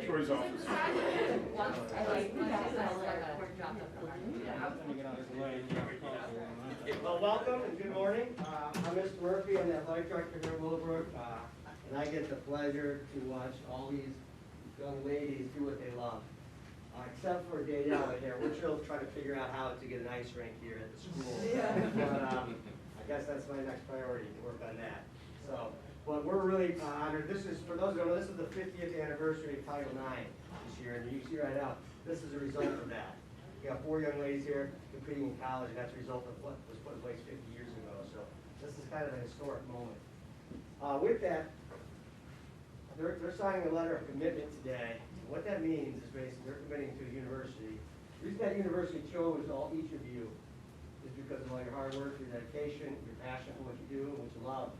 Troy's office. Well, welcome and good morning. I'm Mr. Murphy. I'm the athletic director here at Willowbrook, and I get the pleasure to watch all these young ladies do what they love. Except for Danielle here, we're still trying to figure out how to get an ice rink here at the school. But I guess that's my next priority, to work on that. So, but we're really honored. This is, for those who don't know, this is the 50th anniversary of Title IX this year, and you see right now, this is a result of that. We got 4 young ladies here competing in college, and that's a result of what was put in place 50 years ago. So this is kind of a historic moment. With that, they're signing a letter of commitment today. And what that means is basically they're committing to a university. The reason that university chose each of you is because of all your hard work, your dedication, your passion for what you do, and what you love.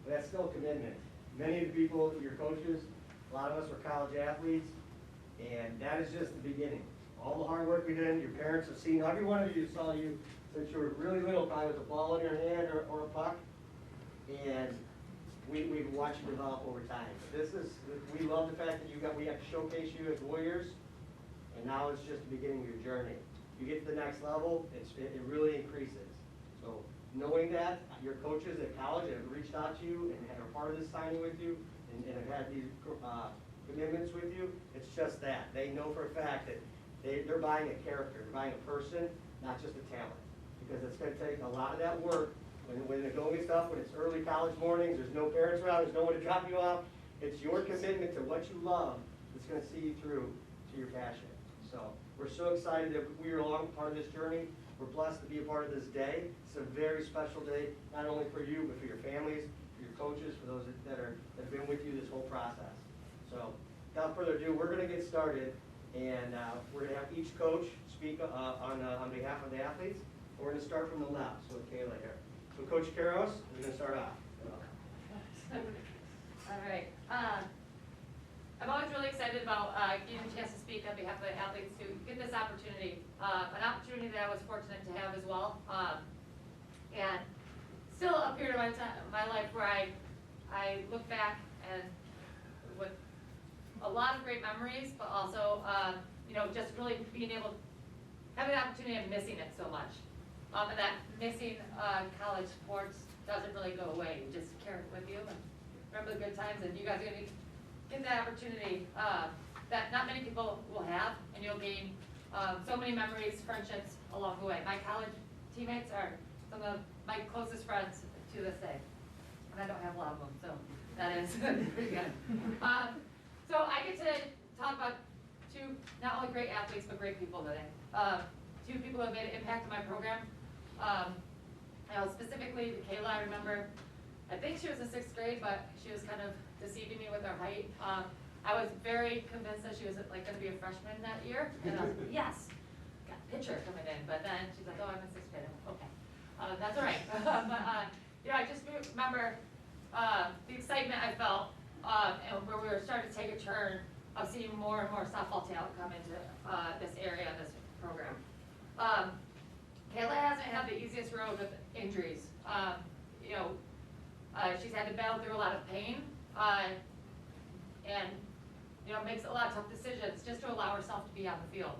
But that's still a commitment. Many of the people, your coaches, a lot of us were college athletes, and that is just the beginning. All the hard work we did, your parents have seen, every one of you saw you since you were really little, probably with a ball in your hand or a puck, and we've watched you develop over time. We love the fact that we have to showcase you as warriors, and now it's just the beginning of your journey. You get to the next level, it really increases. So knowing that, your coaches at college have reached out to you and are part of this signing with you, and have had these commitments with you, it's just that. They know for a fact that they're buying a character, they're buying a person, not just a talent. Because it's going to take a lot of that work. When the going gets tough, when it's early college mornings, there's no parents around, there's no one to drop you off. It's your commitment to what you love that's going to see you through to your passion. So we're so excited that we are along part of this journey. We're blessed to be a part of this day. It's a very special day, not only for you, but for your families, for your coaches, for those that have been with you this whole process. So without further ado, we're going to get started, and we're going to have each coach speak on behalf of the athletes. We're going to start from the left, so with Kayla here. So Coach Karos is going to start off. All right. I'm always really excited about getting a chance to speak on behalf of the athletes to get this opportunity. An opportunity that I was fortunate to have as well. And still a period of my life where I look back and with a lot of great memories, but also just really being able to have the opportunity of missing it so much. And that missing college sports doesn't really go away. You just carry it with you and remember the good times, and you guys are going to get that opportunity that not many people will have, and you'll gain so many memories, friendships along the way. My college teammates are some of my closest friends to this day, and I don't have a lot of them, so that is pretty good. So I get to talk about 2 not only great athletes, but great people today. 2 people who have made an impact on my program. Specifically, Kayla, I remember, I think she was in 6th grade, but she was kind of deceiving me with her height. I was very convinced that she was like going to be a freshman that year, and I was like, yes, got a pitcher coming in. But then she's like, oh, I'm in 6th grade. I'm like, okay, that's all right. But I just remember the excitement I felt, and where we were starting to take a turn of seeing more and more softball talent come into this area, this program. Kayla hasn't had the easiest road with injuries. She's had to battle through a lot of pain, and makes a lot of tough decisions just to allow herself to be on the field.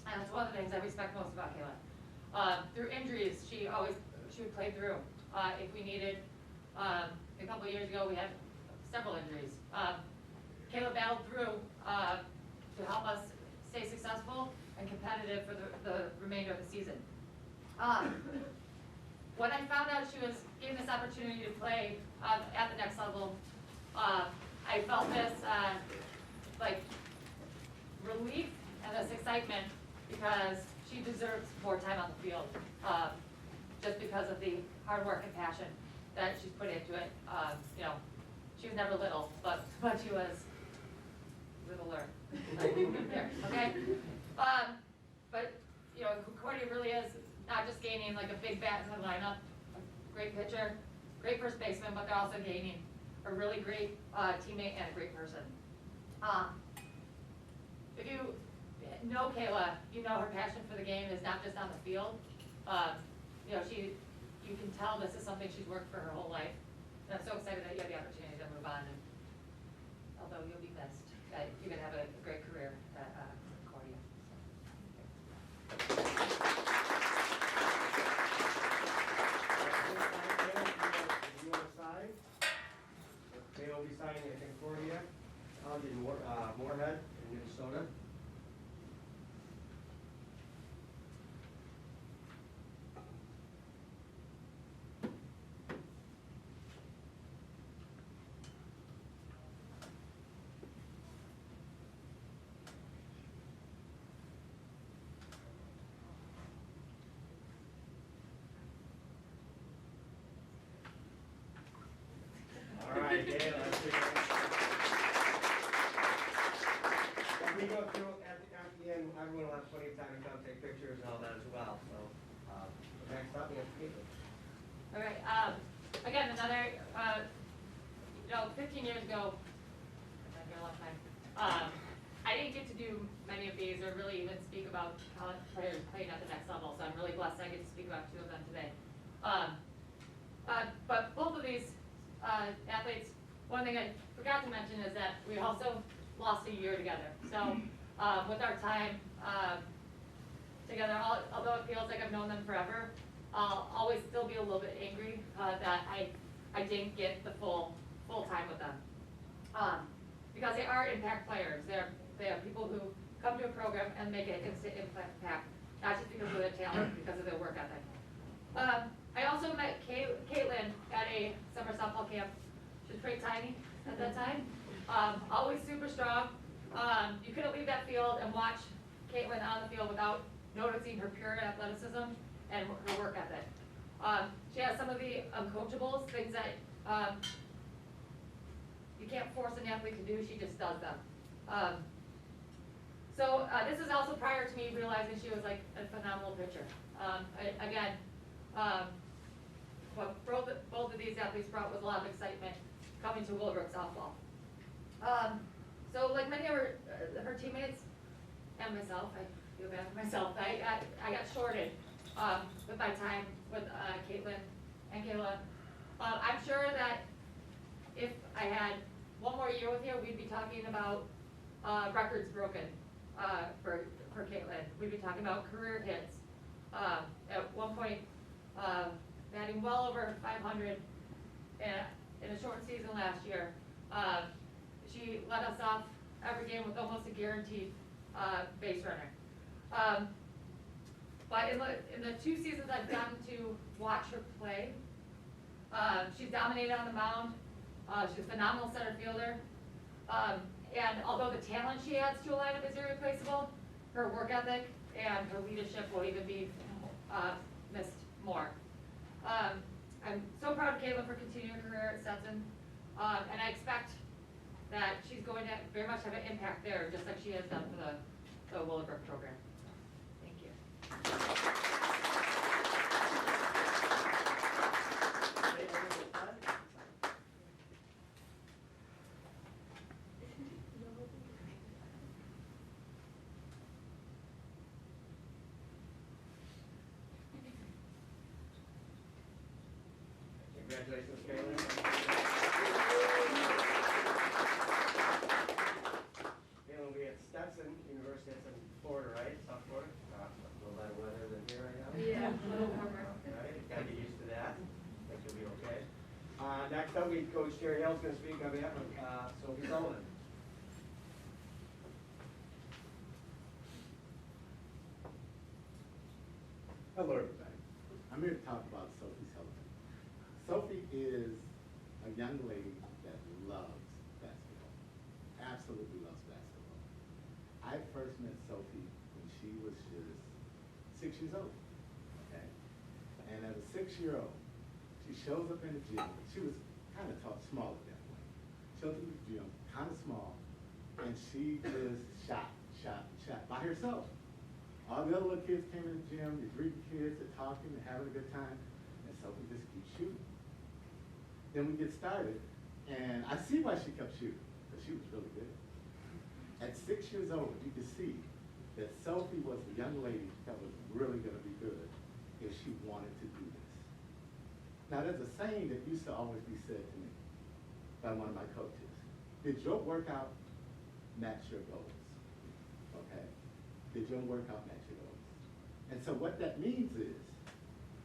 And that's one of the things I respect most about Kayla. Through injuries, she would play through. If we needed, a couple of years ago, we had several injuries. Kayla battled through to help us stay successful and competitive for the remainder of the season. When I found out she was given this opportunity to play at the next level, I felt this like relief and this excitement because she deserves more time on the field, just because of the hard work and passion that she's put into it. She was never little, but she was littler. Okay. But Cordy really is not just gaining like a big bat in the lineup, a great pitcher, great first baseman, but they're also gaining a really great teammate and a great person. If you know Kayla, you know her passion for the game is not just on the field. You can tell this is something she's worked for her whole life. And I'm so excited that you have the opportunity to move on. And although you'll be NLI Signing in Concordia, out in Moorhead, in Minnesota. All right, Gail, that's it. As we go through, at the end, everyone will have plenty of time to come take pictures and all that as well, so, next up, we have Caitlin. All right, again, another, 15 years ago, I've been here a long time, I didn't get to do many of these or really even speak about college players playing at the next level, so I'm really blessed I get to speak about 2 of them today. But both of these athletes, one thing I forgot to mention is that we also lost a year together. So with our time together, although it feels like I've known them forever, I'll always still be a little bit angry that I didn't get the full time with them. Because they are impact players. They are people who come to a program and make an instant impact, not just because of their talent, because of their work ethic. I also met Caitlin at a summer softball camp. She was pretty tiny at that time, always super strong. You couldn't leave that field and watch Caitlin on the field without noticing her pure athleticism and her work ethic. She has some of the uncoachables, things that you can't force an athlete to do, she just does them. So this is also prior to me realizing she was like a phenomenal pitcher. What both of these athletes brought was a lot of excitement coming to Willowbrook softball. So like many of her teammates and myself, I feel bad for myself, I got shorted with my time with Caitlin and Kayla. I'm sure that if I had one more year with her, we'd be talking about records broken for Caitlin. We'd be talking about career hits. At one point, batting well over 500 in a short season last year. She led us off every game with almost a guaranteed base runner. But in the 2 seasons I've gotten to watch her play, she's dominated on the mound. She's a phenomenal center fielder. And although the talent she adds to a lineup is irreplaceable, her work ethic and her leadership will even be missed more. I'm so proud of Caitlin for continuing her career at Stetson, and I expect that she's going to very much have an impact there, just like she has done for the Willowbrook program. Thank you. Congratulations, Caitlin. Caitlin will be at Stetson University, it's in Florida, right? South Florida? A little better weather than here right now. Yeah, a little warmer. Right, gotta get used to that. I think you'll be okay. Next up, Coach Terry Hill's gonna speak on behalf of Sophie Sullivan. Hello, everybody. I'm here to talk about Sophie Sullivan. Sophie is a young lady that loves basketball, absolutely loves basketball. I first met Sophie when she was just 6 years old, okay? And as a 6-year-old, she shows up in the gym. She was kind of small at that point. Shows up in the gym, kind of small, and she just shot by herself. All the other little kids came in the gym, the greeting kids, they're talking, they're having a good time, and Sophie just keeps shooting. Then we get started, and I see why she kept shooting, because she was really good. At 6 years old, you could see that Sophie was the young lady that was really gonna be good if she wanted to do this. Now there's a saying that used to always be said to me by one of my coaches. Did your workout match your goals? Okay? Did your workout match your goals? And so what that means is,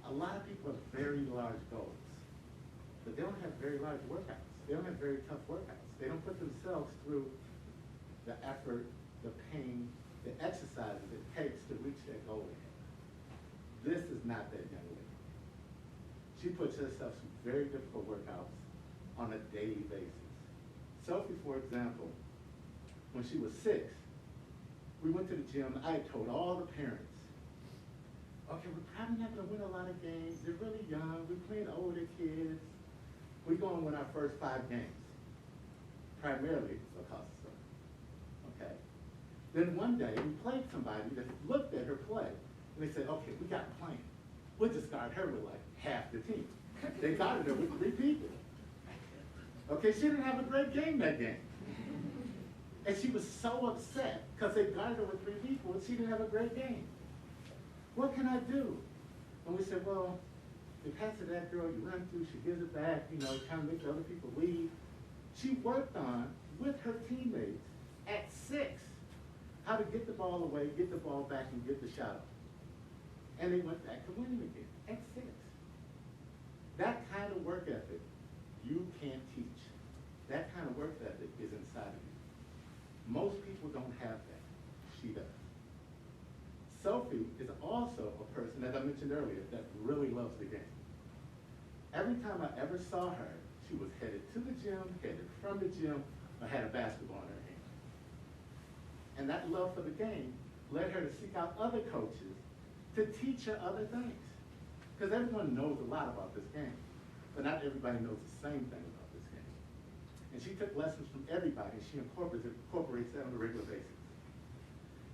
a lot of people have very large goals, but they don't have very large workouts. they don't have very tough workouts. They don't put themselves through the effort, the pain, the exercises it takes to reach their goal. This is not that young lady. She puts herself through very difficult workouts on a daily basis. Sophie, for example, when she was 6, we went to the gym. I had told all the parents, okay, we're probably not gonna win a lot of games. They're really young. We're playing older kids. We're gonna win our first 5 games, primarily because of her. Okay. Then one day we played somebody that looked at her play, and they said, okay, we got a plan. We'll just guard her with like half the team. They guarded her with 3 people. Okay, she didn't have a great game that game. And she was so upset because they guarded her with 3 people and she didn't have a great game. What can I do? And we said, well, you pass it to that girl, you run through, she gives it back, you know, kind of make the other people leave. She worked on, with her teammates, at 6, how to get the ball away, get the ball back, and get the shot up. And they went back to winning again, at 6. That kind of work ethic, you can't teach. That kind of work ethic is inside of you. Most people don't have that. She does. Sophie is also a person, as I mentioned earlier, that really loves the game. Every time I ever saw her, she was headed to the gym, headed from the gym, or had a basketball in her hand. And that love for the game led her to seek out other coaches to teach her other things. Because everyone knows a lot about this game, but not everybody knows the same thing about this game. And she took lessons from everybody, and she incorporates that on a regular basis.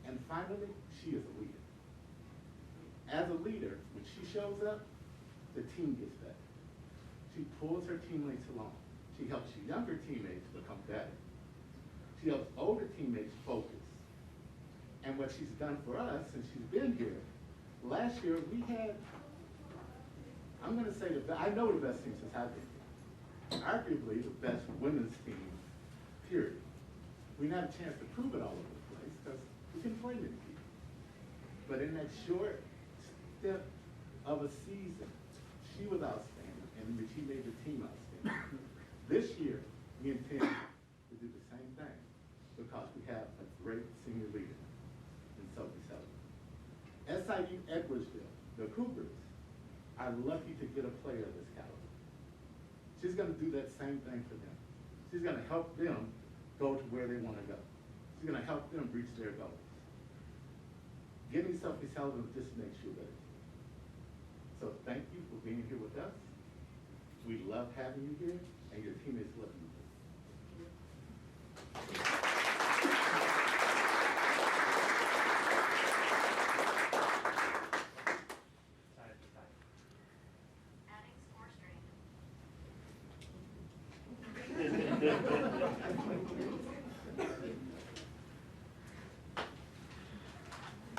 And finally, she is a leader. As a leader, when she shows up, the team gets better. She pulls her teammates along. She helps younger teammates become better. She helps older teammates focus. And what she's done for us since she's been here, last year we had, I'm going to say I know the best team since I've been here. Arguably the best women's team, period. We didn't have a chance to prove it all over the place because we couldn't play many people. But in that short step of a season, she was outstanding, and she made the team outstanding. This year, we intend to do the same thing because we have a great senior leader in Sophie Sullivan. SIU Edwardsville, the Cougars, are lucky to get a player of this caliber. She's going to do that same thing for them. She's going to help them go to where they want to go. She's going to help them reach their goals. Getting Sophie Sullivan just makes you better. So thank you for being here with us. We love having you here, and your teammates love you here. Adding score string.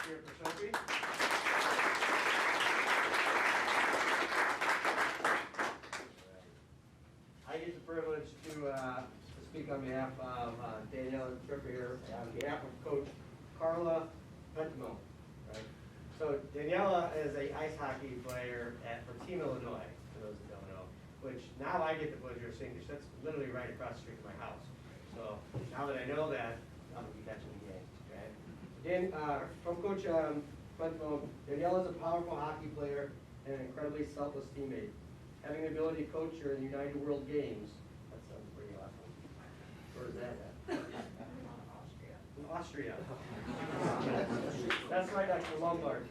Here for Sophie. I get the privilege to speak on behalf of Daniela Trippier, on behalf of Coach Carla Pentimo. Right? So Daniela is an ice hockey player for Team Illinois, for those that don't know, which now I get the pleasure of seeing, because that's literally right across the street from my house. So now that I know that, I'm going to be catching the game. Okay? From Coach Pentimo, Daniela is a powerful hockey player and an incredibly selfless teammate. Having the ability to coach her in the United World Games, that sounds pretty awesome. Where is that at? Austria. That's right, Dr. Lombard.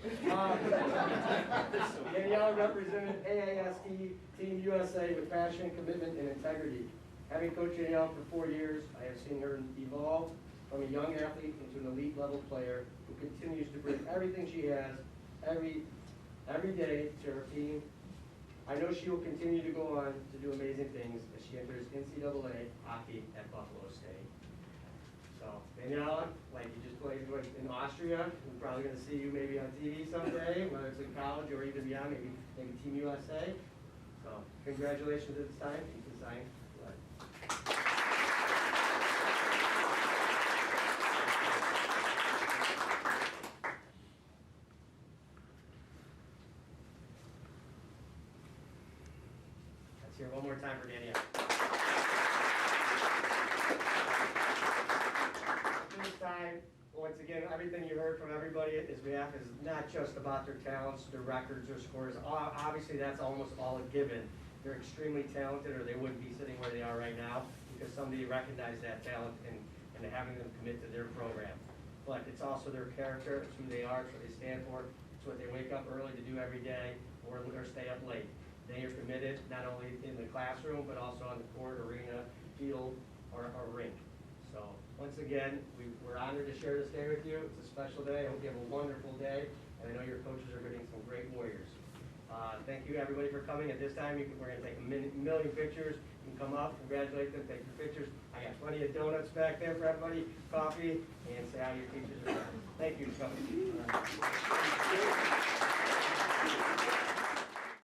Daniela represented AAST Team USA with passion, commitment, and integrity. Having coached Daniela for 4 years, I have seen her evolve from a young athlete into an elite level player who continues to bring everything she has every day to her team. I know she will continue to go on to do amazing things as she enters NCAA hockey at Buffalo State. So, Daniela, like you just played in Austria, we're probably going to see you maybe on TV someday, whether it's in college or even beyond, maybe Team USA. So, congratulations at this time. You can sign. Let's hear one more time for Daniela. everything you heard from everybody at his behalf is not just about their talents, their records, their scores. Obviously, that's almost all a given. They're extremely talented, or they wouldn't be sitting where they are right now, because somebody recognized that talent and having them commit to their program. But it's also their character, it's who they are, it's what they stand for, it's what they wake up early to do every day, or stay up late. They are committed, not only in the classroom, but also on the court, arena, field, or rink. So, once again, we're honored to share this day with you. It's a special day. I hope you have a wonderful day, and I know your coaches are getting some great warriors. Thank you, everybody, for coming. At this time, we're going to take a million pictures. You can come up, congratulate them, take your pictures. I got plenty of donuts back there for everybody, coffee, and say how your teachers are doing. Thank you for coming.